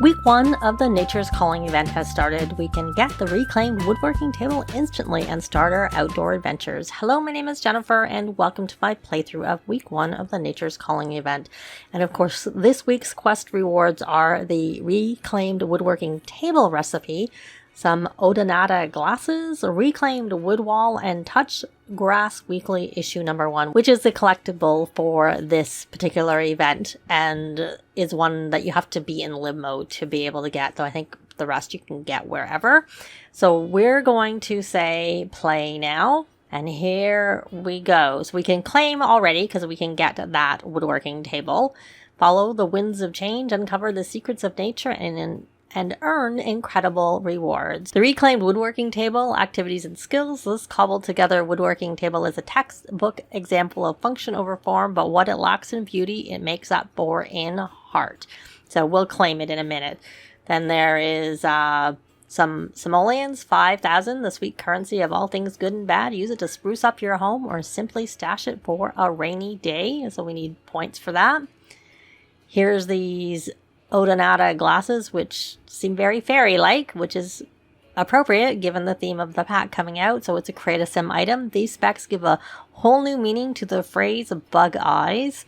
Week 1 of the Nature's Calling event has started. We can get the reclaimed woodworking table instantly and start our outdoor adventures. Hello, my name is Jennifer and welcome to my playthrough of Week 1 of the Nature's Calling event. And of course, this week's quest rewards are the reclaimed woodworking table recipe, some Odonata glasses, a reclaimed wood wall, and Touch Grass Weekly issue number 1, which is the collectible for this particular event and is one that you have to be in live mode to be able to get, though I think the rest you can get wherever. So we're going to say play now, and here we go. So we can claim already because we can get that woodworking table. Follow the winds of change, uncover the secrets of nature, and earn incredible rewards. The reclaimed woodworking table, activities and skills. This cobbled together woodworking table is a textbook example of function over form, but what it lacks in beauty, it makes up for in heart. So we'll claim it in a minute. Then there is some simoleons, 5,000, the sweet currency of all things good and bad. Use it to spruce up your home or simply stash it for a rainy day. So we need points for that. Here's these Odonata glasses, which seem very fairy-like, which is appropriate given the theme of the pack coming out. So it's a create a sim item. These specs give a whole new meaning to the phrase bug eyes,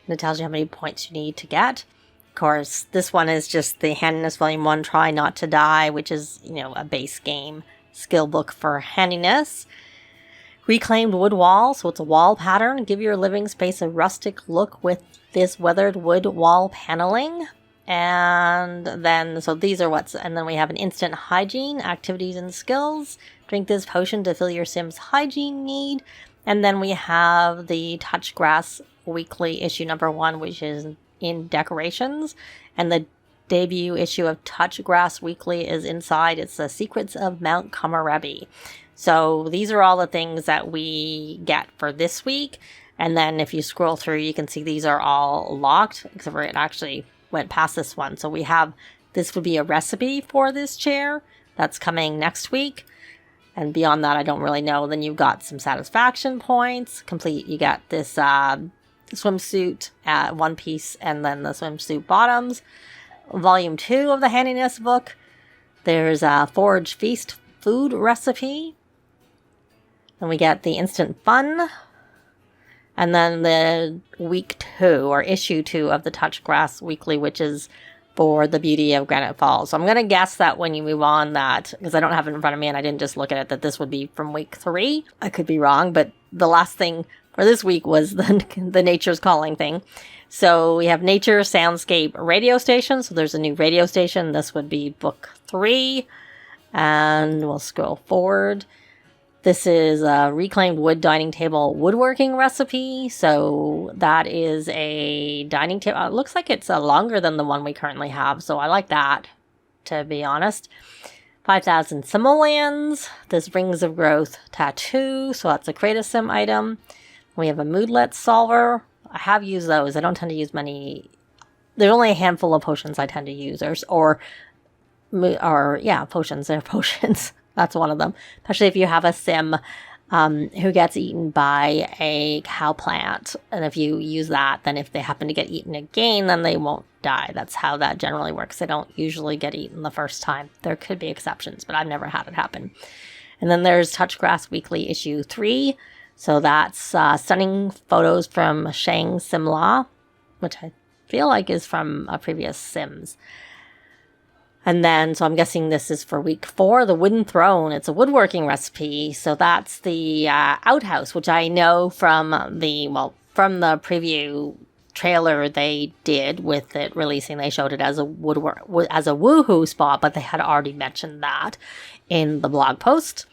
and it tells you how many points you need to get. Of course, this one is just the Handiness Volume 1 Try Not to Die, which is, a base game skill book for handiness. Reclaimed wood wall, so it's a wall pattern. Give your living space a rustic look with this weathered wood wall paneling. And then, so these are and then we have an instant hygiene, activities and skills. Drink this potion to fill your Sim's hygiene need. And then we have the Touch Grass Weekly issue number 1, which is in decorations. And the debut issue of Touch Grass Weekly is inside. It's the Secrets of Mount Komorebi. So these are all the things that we get for this week. And then if you scroll through, you can see these are all locked, except for it actually went past this one. So we have, this would be a recipe for this chair that's coming next week. And beyond that, I don't really know. Then you've got some satisfaction points. Complete, you got this swimsuit at one piece and then the swimsuit bottoms. Volume 2 of the handiness book. There's a Forage Feast food recipe. Then we get the instant fun. And then the week 2 or issue 2 of the Touch Grass Weekly, which is for the beauty of Granite Falls. So I'm going to guess that when you move on that, because I don't have it in front of me and I didn't just look at it, that this would be from week 3. I could be wrong, but the last thing for this week was the Nature's Calling thing. So we have Nature Soundscape radio station. So there's a new radio station. This would be book 3. And we'll scroll forward. This is a reclaimed wood dining table woodworking recipe. So that is a dining table. It looks like it's longer than the one we currently have. So I like that, to be honest. 5,000 simoleons. This Rings of Growth tattoo. So that's a create a sim item. We have a moodlet solver. I have used those. I don't tend to use many. There's only a handful of potions I tend to use. Potions. They're potions. That's one of them, especially if you have a sim who gets eaten by a cow plant. And if you use that, then if they happen to get eaten again, then they won't die. That's how that generally works. They don't usually get eaten the first time. There could be exceptions, but I've never had it happen. And then there's Touch Grass Weekly issue 3. So that's stunning photos from Shang Simla, which I feel like is from a previous Sims. And then, so I'm guessing this is for week 4, the Wooden Throne. It's a woodworking recipe. So that's the outhouse, which I know from the preview trailer they did with it releasing. They showed it as a woohoo spot, but they had already mentioned that in the blog post.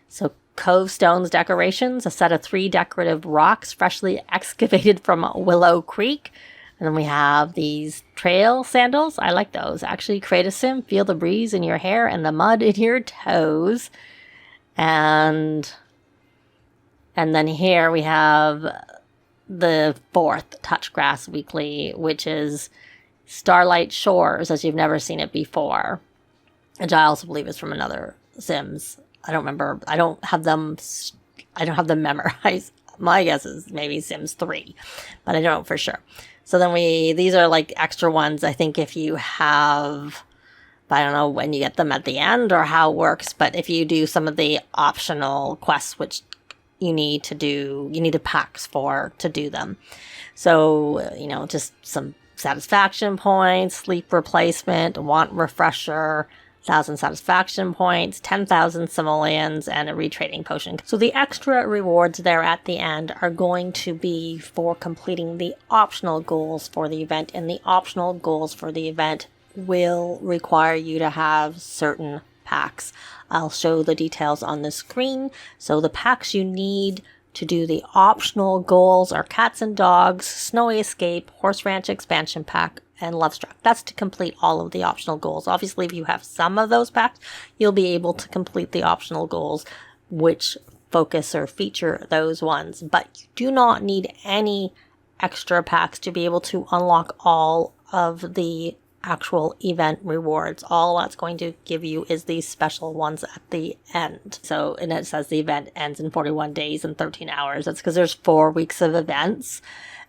So Cove Stones decorations, a set of 3 decorative rocks freshly excavated from Willow Creek. And then we have these trail sandals. I like those. Actually, create a sim. Feel the breeze in your hair and the mud in your toes. And then here we have the 4th Touch Grass Weekly, which is Starlight Shores, as you've never seen it before. Which I also believe is from another Sims. I don't remember. I don't have them memorized. My guess is maybe Sims 3, but I don't know for sure. So then these are like extra ones. I think if you have But I don't know when you get them at the end or how it works. But if you do some of the optional quests, which you need to packs for to do them. So, you know, just some satisfaction points, sleep replacement, want refresher, 1,000 satisfaction points, 10,000 simoleons, and a retraining potion. So the extra rewards there at the end are going to be for completing the optional goals for the event, and the optional goals for the event will require you to have certain packs. I'll show the details on the screen. So the packs you need to do the optional goals are Cats and Dogs, Snowy Escape, Horse Ranch Expansion Pack, and Lovestruck. That's to complete all of the optional goals. Obviously, if you have some of those packs, you'll be able to complete the optional goals, which focus or feature those ones. But you do not need any extra packs to be able to unlock all of the actual event rewards. All that's going to give you is these special ones at the end. So, and it says the event ends in 41 days and 13 hours. That's because there's 4 weeks of events,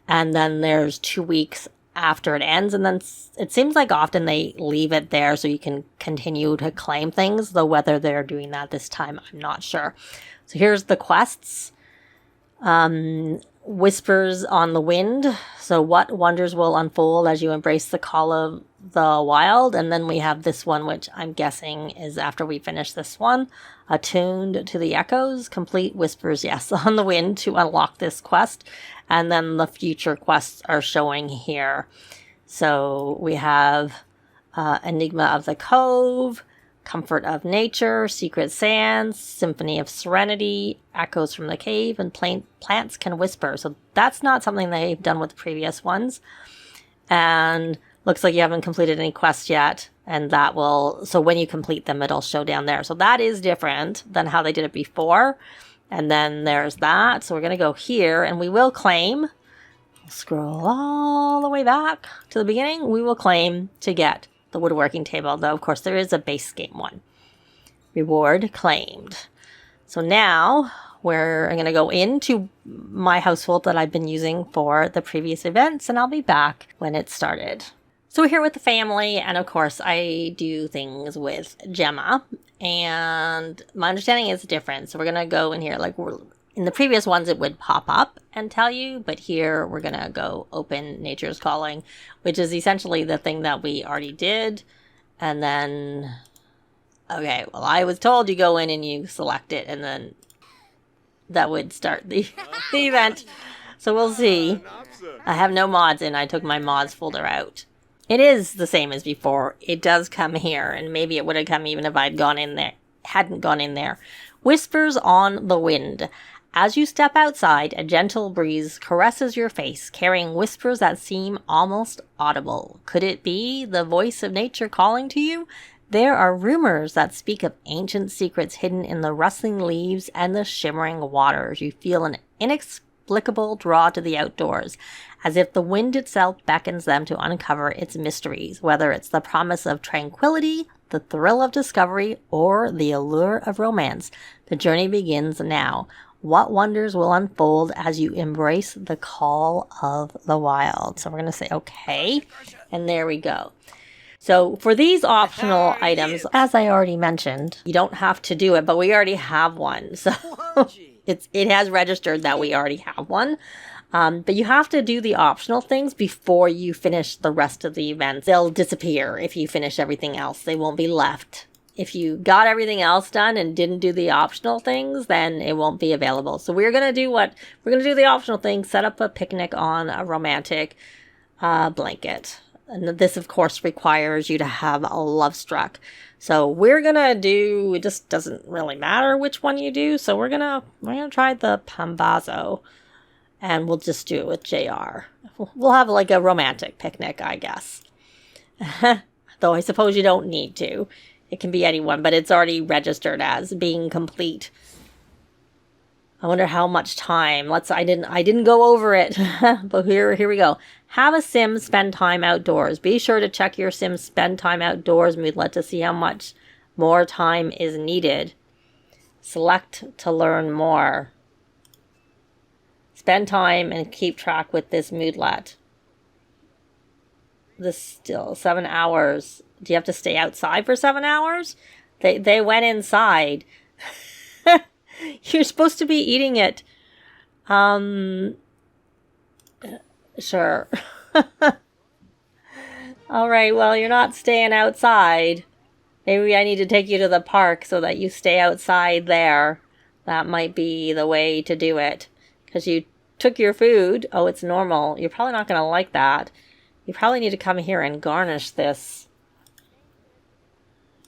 and then there's 2 weeks after it ends, and then it seems like often they leave it there so you can continue to claim things, though whether they're doing that this time, I'm not sure. So here's the quests. Whispers on the Wind. So what wonders will unfold as you embrace the call of the wild? And then we have this one, which I'm guessing is after we finish this one. Attuned to the echoes. Complete Whispers, yes, on the Wind to unlock this quest. And then the future quests are showing here. So we have Enigma of the Cove, Comfort of Nature, Secret Sands, Symphony of Serenity, Echoes from the Cave, and Plants Can Whisper. So that's not something they've done with the previous ones. And looks like you haven't completed any quests yet. And that will, so when you complete them, it'll show down there. So that is different than how they did it before. And then there's that. So we're going to go here and we will claim, scroll all the way back to the beginning. We will claim to get the woodworking table, though of course there is a base game one. Reward claimed. So now I'm going to go into my household that I've been using for the previous events, and I'll be back when it started. So we're here with the family, and of course I do things with Gemma, and my understanding is different. So we're going to go in here, like in the previous ones it would pop up and tell you, but here we're going to go open Nature's Calling, which is essentially the thing that we already did. And then, okay, well, I was told you go in and you select it, and then that would start the event. So we'll see. I have no mods in. I took my mods folder out. It is the same as before. It does come here, and maybe it would have come even if I'd gone in there, hadn't gone in there. Whispers on the Wind. As you step outside, a gentle breeze caresses your face, carrying whispers that seem almost audible. Could it be the voice of nature calling to you? There are rumors that speak of ancient secrets hidden in the rustling leaves and the shimmering waters. You feel an inexplicable draw to the outdoors, as if the wind itself beckons them to uncover its mysteries, whether it's the promise of tranquility, the thrill of discovery, or the allure of romance. The journey begins now. What wonders will unfold as you embrace the call of the wild? So we're going to say, okay, and there we go. So for these optional items, as I already mentioned, you don't have to do it, but we already have one. So it has registered that we already have one. But you have to do the optional things before you finish the rest of the events. They'll disappear if you finish everything else. They won't be left. If you got everything else done and didn't do the optional things, then it won't be available. So we're going to do the optional things, set up a picnic on a romantic blanket. And this, of course, requires you to have a Lovestruck. So we're going to do, it just doesn't really matter which one you do. So we're going to try the Pambazo. And we'll just do it with JR. We'll have like a romantic picnic, I guess. Though I suppose you don't need to. It can be anyone, but it's already registered as being complete. I wonder how much time. I didn't go over it, but here we go. Have a sim spend time outdoors. Be sure to check your sim spend time outdoors moodlet to see how much more time is needed. Select to learn more. Spend time and keep track with this moodlet. This still 7 hours. Do you have to stay outside for 7 hours? They went inside. You're supposed to be eating it. Sure. All right, well, you're not staying outside. Maybe I need to take you to the park so that you stay outside there. That might be the way to do it. Because you took your food. Oh, it's normal. You're probably not going to like that. You probably need to come here and garnish this.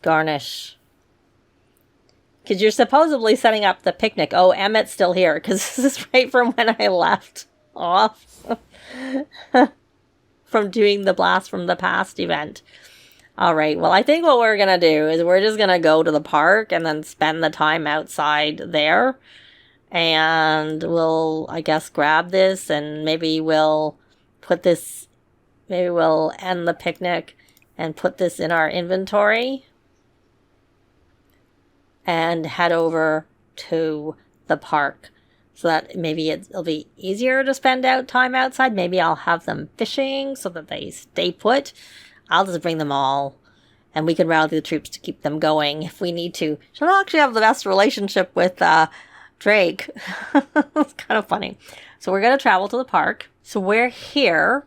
Garnish. Because you're supposedly setting up the picnic. Oh, Emmett's still here. Because this is right from when I left off. From doing the Blast from the Past event. All right, well, I think what we're going to do is we're just going to go to the park and then spend the time outside there. And we'll, I guess, grab this and maybe we'll put this, maybe we'll end the picnic and put this in our inventory. And head over to the park. So that maybe it'll be easier to spend time outside. Maybe I'll have them fishing so that they stay put. I'll just bring them all, and we can rally the troops to keep them going if we need to. She'll actually have the best relationship with Drake. It's kind of funny. So we're going to travel to the park. So we're here,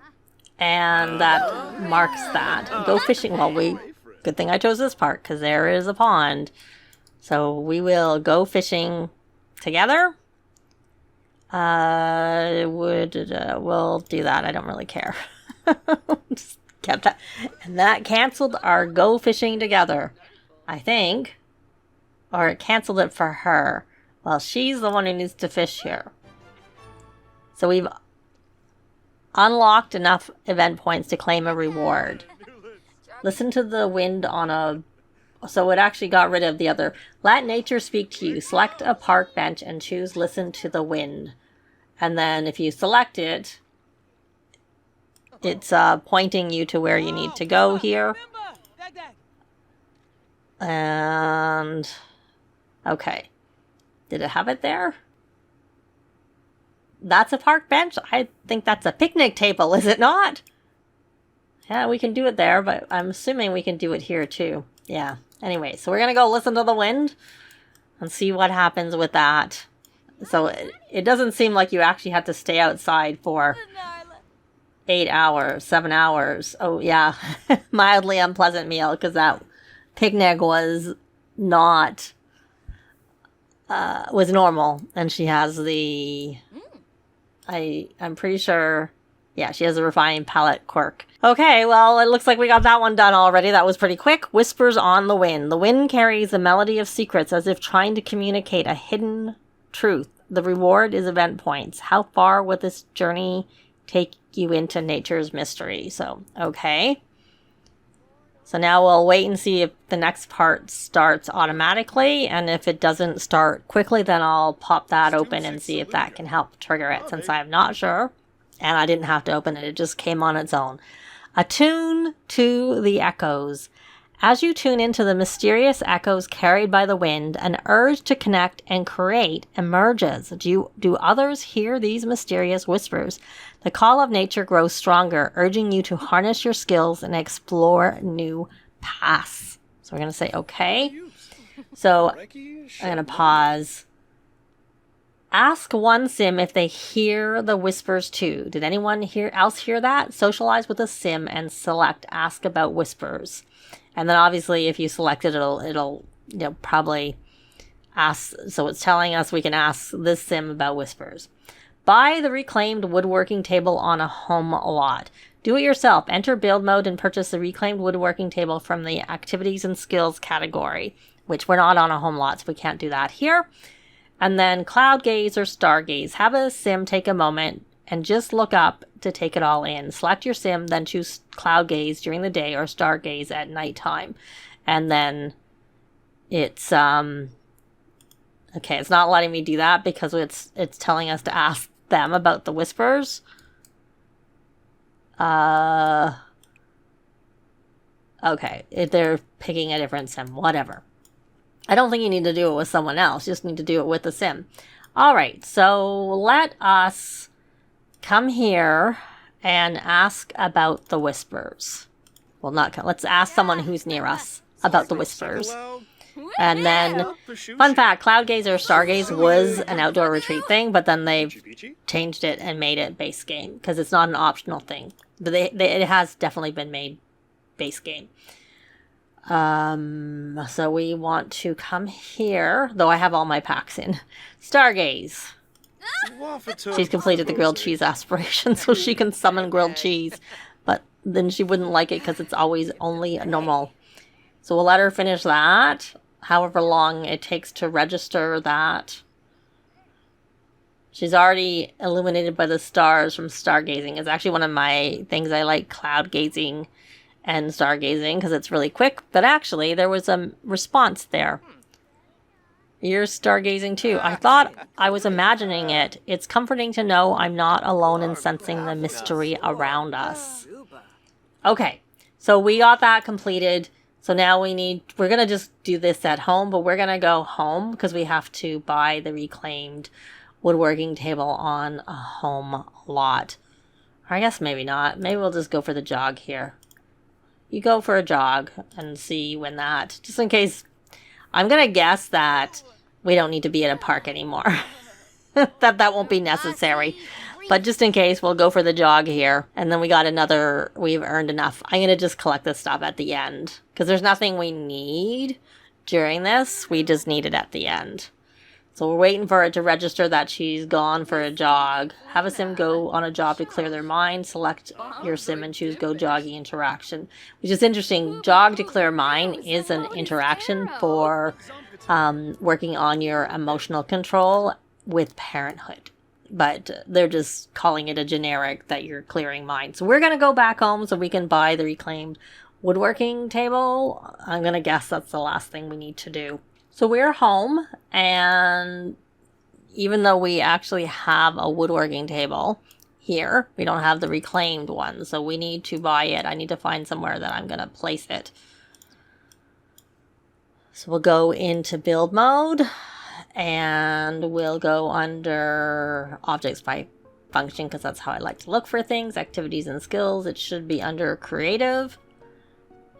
and that marks that. Go fishing. Well, good thing I chose this park, because there is a pond. So we will go fishing together. We'll do that. I don't really care. Just kept that. And that canceled our go fishing together, I think. Or it canceled it for her. Well, she's the one who needs to fish here. So we've unlocked enough event points to claim a reward. Listen to the wind on a... So it actually got rid of the other. Let nature speak to you. Select a park bench and choose listen to the wind. And then if you select it, it's pointing you to where you need to go here. And... okay. Did it have it there? That's a park bench? I think that's a picnic table, is it not? Yeah, we can do it there, but I'm assuming we can do it here too. Yeah. Anyway, so we're going to go listen to the wind and see what happens with that. So it doesn't seem like you actually have to stay outside for 8 hours, 7 hours. Oh, yeah. Mildly unpleasant meal because that picnic was not, was normal. And she has the, I'm pretty sure, yeah, she has a refined palette quirk. Okay, well, it looks like we got that one done already. That was pretty quick. Whispers on the wind. The wind carries a melody of secrets as if trying to communicate a hidden truth. The reward is event points. How far will this journey take you into nature's mystery? So, okay. So now we'll wait and see if the next part starts automatically. And if it doesn't start quickly, then I'll pop that open and see if that can help trigger it, since I'm not sure. And I didn't have to open it. It just came on its own. Attune to the echoes. As you tune into the mysterious echoes carried by the wind, an urge to connect and create emerges. Do others hear these mysterious whispers? The call of nature grows stronger, urging you to harness your skills and explore new paths. So we're going to say, okay. So I'm going to pause. Ask one sim if they hear the whispers too. Did anyone else hear that? Socialize with a sim and select ask about whispers. And then obviously if you select it, it'll probably ask. So it's telling us we can ask this sim about whispers. Buy the reclaimed woodworking table on a home lot. Do it yourself. Enter build mode and purchase the reclaimed woodworking table from the activities and skills category, which we're not on a home lot, so we can't do that here. And then cloud gaze or stargaze. Have a sim take a moment and just look up to take it all in. Select your sim, then choose cloud gaze during the day or stargaze at nighttime. And then it's okay, it's not letting me do that because it's telling us to ask them about the whispers. Okay, they're picking a different sim, whatever. I don't think you need to do it with someone else. You just need to do it with the sim. All right, so let us come here and ask about the whispers. Well, not, let's ask someone who's near us about the whispers. And then, fun fact, Cloud Gaze or Stargaze was an outdoor retreat thing, but then they've changed it and made it base game, because it's not an optional thing. But it has definitely been made base game. So we want to come here, though I have all my packs in. Stargaze. She's completed the grilled cheese aspiration, so she can summon grilled cheese. But then she wouldn't like it because it's always only normal. So we'll let her finish that, however long it takes to register that. She's already illuminated by the stars from stargazing. It's actually one of my things I like, cloud gazing and stargazing, because it's really quick. But actually, there was a response there. You're stargazing too. I thought I was imagining it. It's comforting to know I'm not alone in sensing the mystery around us. Okay, so we got that completed. So now we're going to just do this at home, but we're going to go home because we have to buy the reclaimed woodworking table on a home lot. Or I guess maybe not. Maybe we'll just go for the jog here. You go for a jog and see when that, just in case. I'm going to guess that we don't need to be at a park anymore. that won't be necessary. But just in case, we'll go for the jog here. And then we've earned enough. I'm going to just collect this stuff at the end. Because there's nothing we need during this. We just need it at the end. So we're waiting for it to register that she's gone for a jog. Have a sim go on a job to clear their mind. Select your sim and choose go jogging interaction. Which is interesting. Jog to clear mind is an interaction for working on your emotional control with parenthood. But they're just calling it a generic that you're clearing mind. So we're going to go back home so we can buy the reclaimed woodworking table. I'm going to guess that's the last thing we need to do. So we're home, and even though we actually have a woodworking table here, we don't have the reclaimed one. So we need to buy it. I need to find somewhere that I'm going to place it. So we'll go into build mode. And we'll go under objects by function, because that's how I like to look for things. Activities and skills. It should be under creative.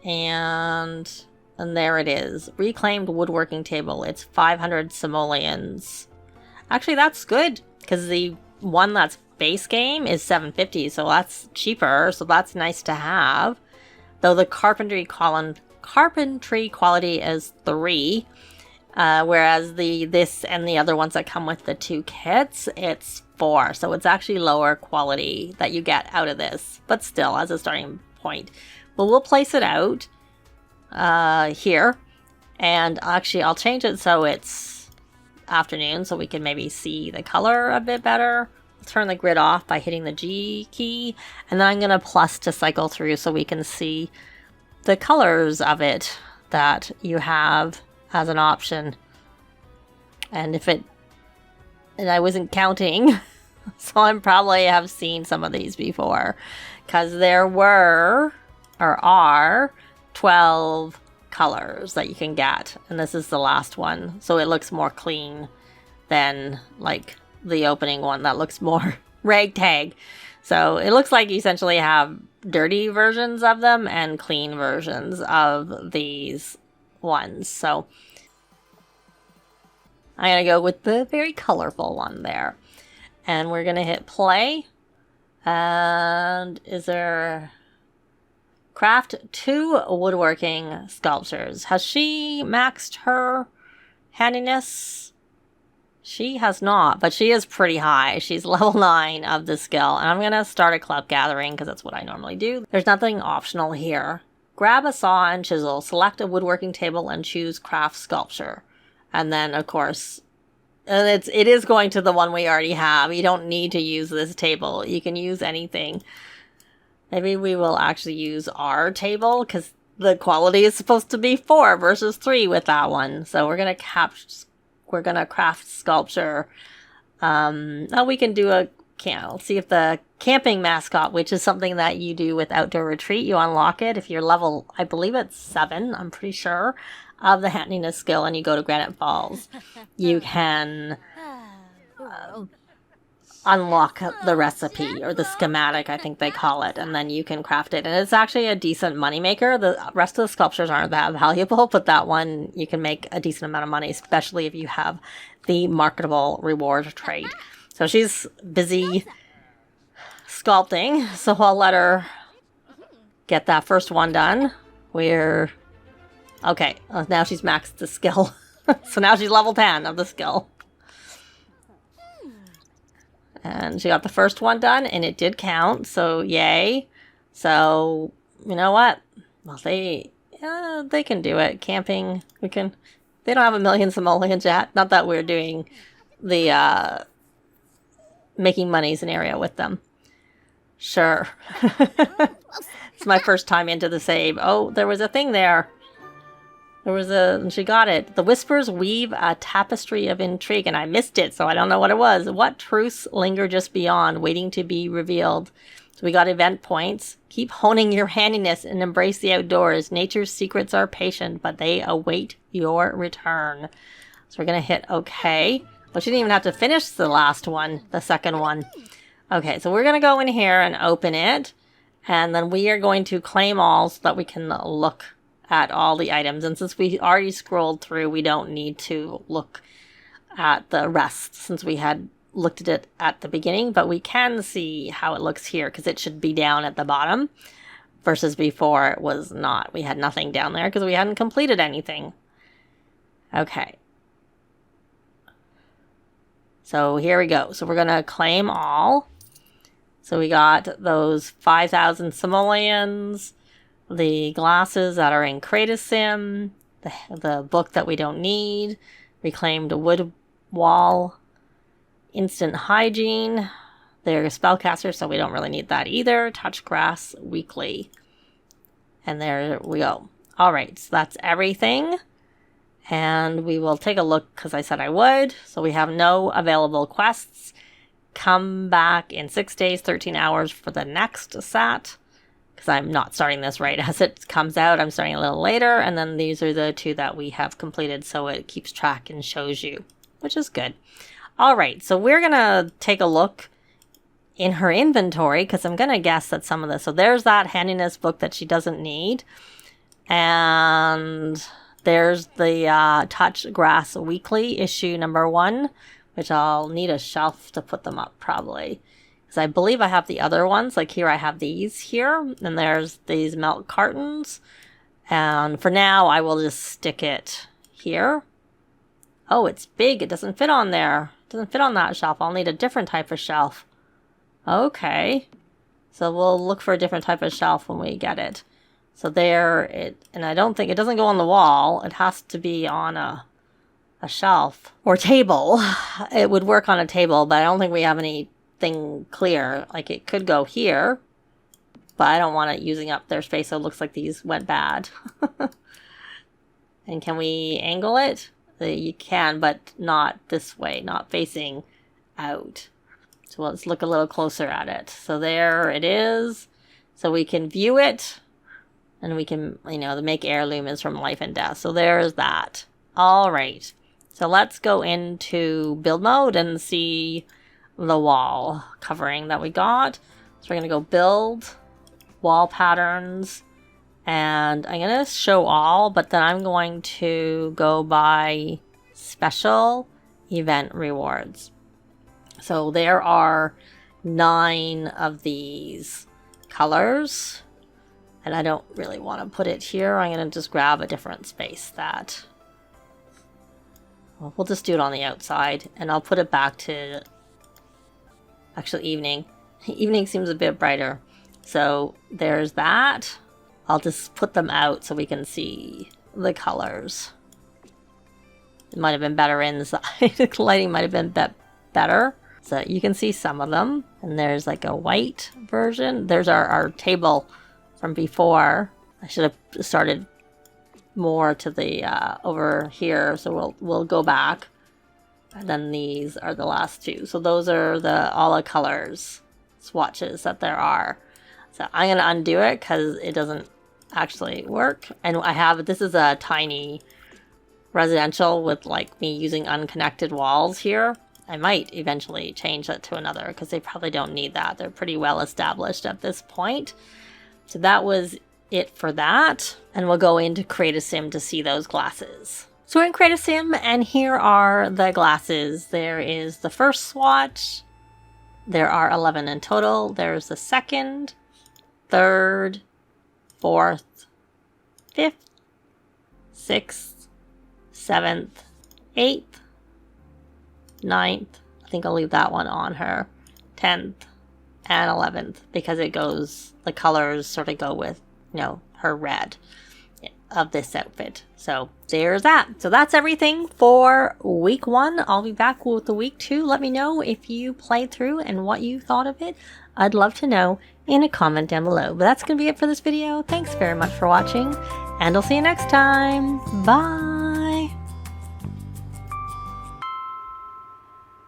And there it is. Reclaimed woodworking table. It's 500 simoleons. Actually, that's good, because the one that's base game is 750, so that's cheaper. So that's nice to have. Though the carpentry quality is 3. Whereas this and the other ones that come with the 2 kits, it's 4. So it's actually lower quality that you get out of this. But still, as a starting point. But we'll place it out here. And actually, I'll change it so it's afternoon, so we can maybe see the color a bit better. I'll turn the grid off by hitting the G key. And then I'm going to plus to cycle through so we can see the colors of it that you have as an option. And I wasn't counting, so I probably have seen some of these before, because there are 12 colors that you can get, and this is the last one, so it looks more clean than like the opening one that looks more ragtag. So it looks like you essentially have dirty versions of them and clean versions of these ones. So I'm going to go with the very colorful one there. And we're going to hit play. And is there... Craft 2 woodworking sculptures. Has she maxed her handiness? She has not, but she is pretty high. She's level 9 of the skill. And I'm going to start a club gathering because that's what I normally do. There's nothing optional here. Grab a saw and chisel, select a woodworking table, and choose craft sculpture. And then, of course, it is going to the one we already have. You don't need to use this table. You can use anything. Maybe we will actually use our table, because the quality is supposed to be 4 versus 3 with that one. So we're going to craft sculpture. We can do let's see if the camping mascot, which is something that you do with Outdoor Retreat, you unlock it if you're level, I believe it's 7, I'm pretty sure, of the handiness skill, and you go to Granite Falls. You can unlock the recipe or the schematic, I think they call it, and then you can craft it. And it's actually a decent moneymaker. The rest of the sculptures aren't that valuable, but that one you can make a decent amount of money, especially if you have the marketable reward trade. So she's busy sculpting, so I'll let her get that first one done. Okay, now she's maxed the skill. So now she's level 10 of the skill. And she got the first one done, and it did count, so yay. So, you know what? Well, they can do it. Camping, they don't have a million simoleons yet. Not that we're doing the making money scenario with them. Sure. It's my first time into the save. Oh, there was a thing there. She got it. The whispers weave a tapestry of intrigue, and I missed it, so I don't know what it was. What truths linger just beyond, waiting to be revealed? So we got event points. Keep honing your handiness and embrace the outdoors. Nature's secrets are patient, but they await your return. So we're going to hit OK. Well, she didn't even have to finish the last one, the second one. Okay, so we're going to go in here and open it, and then we are going to claim all so that we can look at all the items. And since we already scrolled through, we don't need to look at the rest since we had looked at it at the beginning, but we can see how it looks here because it should be down at the bottom versus before it was not. We had nothing down there because we hadn't completed anything. Okay. So here we go. So we're going to claim all. So we got those 5,000 simoleons, the glasses that are in Sim, the book that we don't need, reclaimed wood wall, instant hygiene. They're a spellcaster, so we don't really need that either. Touch grass weekly. And there we go. All right, so that's everything. And we will take a look because I said I would. So we have no available quests. Come back in 6 days, 13 hours for the next set. Because I'm not starting this right as it comes out. I'm starting a little later. And then these are the 2 that we have completed. So it keeps track and shows you, which is good. All right. So we're going to take a look in her inventory because I'm going to guess that some of this. So there's that handiness book that she doesn't need. And there's the Touch Grass Weekly issue number 1, which I'll need a shelf to put them up probably. I believe I have the other ones. Like here I have these here. And there's these milk cartons. And for now I will just stick it here. Oh, it's big. It doesn't fit on there. It doesn't fit on that shelf. I'll need a different type of shelf. Okay. So we'll look for a different type of shelf when we get it. So there it, and I don't think, it doesn't go on the wall. It has to be on a shelf or table. It would work on a table, but I don't think we have anything clear. Like it could go here, but I don't want it using up their space, so it looks like these went bad. And can we angle it? You can, but not this way, not facing out. So let's look a little closer at it. So there it is. So we can view it, and we can, the make heirloom is from life and death. So there's that. All right. So let's go into build mode and see the wall covering that we got. So we're going to go build, wall patterns, and I'm going to show all, but then I'm going to go by special event rewards. So there are 9 of these colors, and I don't really want to put it here. I'm going to just grab a different space that, well, we'll just do it on the outside, and I'll put it back to actually evening. Evening seems a bit brighter. So there's that. I'll just put them out so we can see the colors. It might have been better inside. The lighting might have been better. So you can see some of them. And there's like a white version. There's our table from before. I should have started more to the over here. So we'll go back. And then these are the last 2. So those are all the colors swatches that there are. So I'm going to undo it because it doesn't actually work. And this is a tiny residential with like me using unconnected walls here. I might eventually change that to another because they probably don't need that. They're pretty well established at this point. So that was it for that. And we'll go into Create a Sim to see those glasses. So we're in Create a Sim, and here are the glasses. There is the first swatch. There are 11 in total. There's the second, third, fourth, fifth, sixth, seventh, eighth, ninth. I think I'll leave that one on her. 10th and 11th because it goes, the colors sort of go with, you know, her red of this outfit. So there's that. So that's everything for week 1. I'll be back with the week 2. Let me know if you played through and what you thought of it. I'd love to know in a comment down below. But that's going to be it for this video. Thanks very much for watching, and I'll see you next time. Bye!